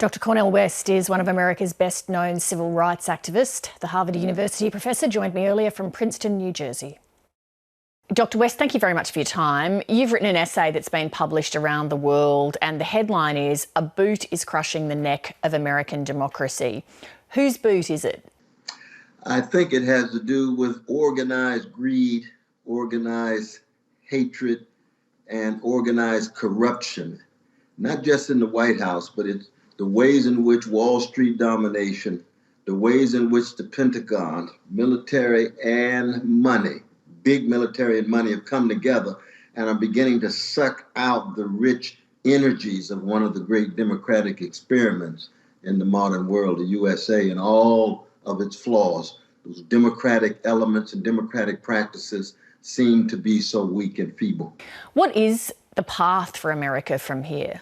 Dr. Cornel West is one of America's best-known civil rights activists. The Harvard University professor joined me earlier from Princeton, New Jersey. Dr. West, thank you very much for your time. You've written an essay that's been published around the world, and the headline is "A Boot is Crushing the Neck of American Democracy." Whose boot is it? I think it has to do with organized greed, organized hatred, and organized corruption, not just in the White House, but it's the ways in which Wall Street domination, the ways in which the Pentagon, military and money, big military and money have come together and are beginning to suck out the rich energies of one of the great democratic experiments in the modern world, the USA, and all of its flaws. Those democratic elements and democratic practices seem to be so weak and feeble. What is the path for America from here?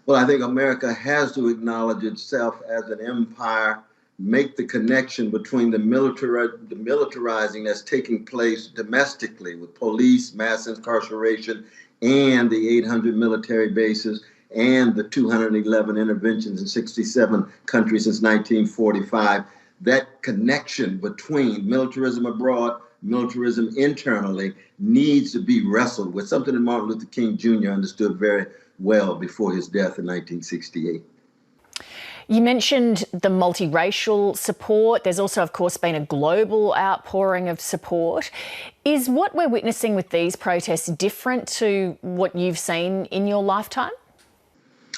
Well, I think America has to acknowledge itself as an empire, make the connection between the militarizing that's taking place domestically with police, mass incarceration, and the 800 military bases, and the 211 interventions in 67 countries since 1945. That connection between militarism abroad, militarism internally needs to be wrestled with, something that Martin Luther King Jr. understood very well before his death in 1968. You mentioned the multiracial support. There's also, of course, been a global outpouring of support. Is what we're witnessing with these protests different to what you've seen in your lifetime?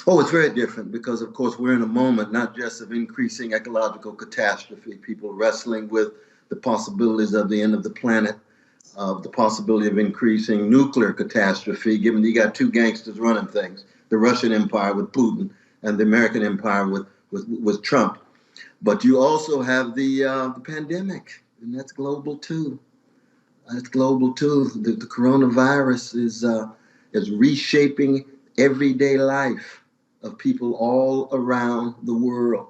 Oh, it's very different because, of course, we're in a moment not just of increasing ecological catastrophe, people wrestling with the possibilities of the end of the planet, of the possibility of increasing nuclear catastrophe, given you got two gangsters running things, the Russian Empire with Putin and the American Empire with Trump. But you also have the pandemic, and that's global too. That's global too. The coronavirus is reshaping everyday life of people all around the world.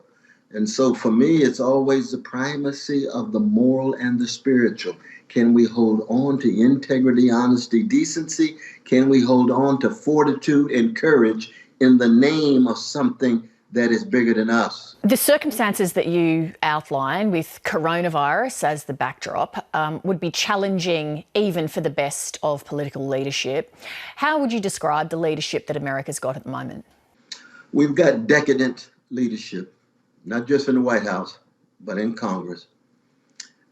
And so for me, it's always the primacy of the moral and the spiritual. Can we hold on to integrity, honesty, decency? Can we hold on to fortitude and courage in the name of something that is bigger than us? The circumstances that you outline with coronavirus as the backdrop would be challenging even for the best of political leadership. How would you describe the leadership that America's got at the moment? We've got decadent leadership, not just in the White House, but in Congress,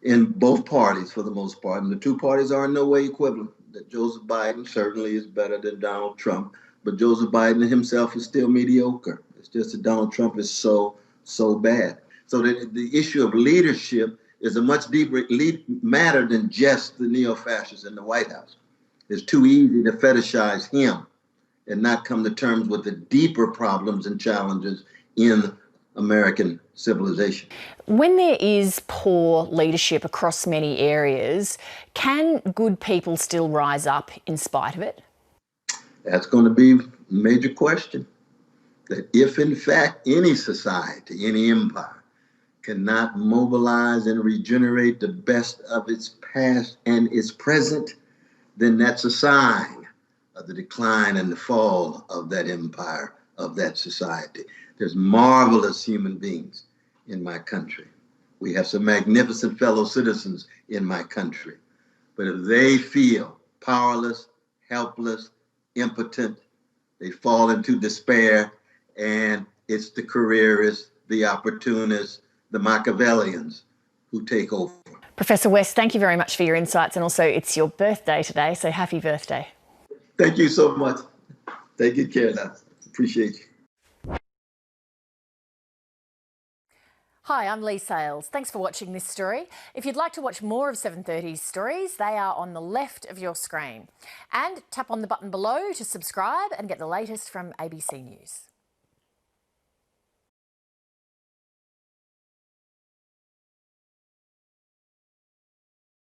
in both parties for the most part. And the two parties are in no way equivalent. That Joseph Biden certainly is better than Donald Trump, but Joseph Biden himself is still mediocre. It's just that Donald Trump is so bad. So the issue of leadership is a much deeper matter than just the neo-fascists in the White House. It's too easy to fetishize him and not come to terms with the deeper problems and challenges in American civilization. When there is poor leadership across many areas, can good people still rise up in spite of it? That's going to be a major question. That if in fact any society, any empire, cannot mobilize and regenerate the best of its past and its present, then that's a sign of the decline and the fall of that empire, of that society. There's marvelous human beings in my country. We have some magnificent fellow citizens in my country. But if they feel powerless, helpless, impotent, they fall into despair, and it's the careerists, the opportunists, the Machiavellians who take over. Professor West, thank you very much for your insights, and also it's your birthday today, so happy birthday. Thank you so much. Take good care now. Appreciate you. Hi, I'm Lee Sales. Thanks for watching this story. If you'd like to watch more of 730's stories, they are on the left of your screen. And tap on the button below to subscribe and get the latest from ABC News.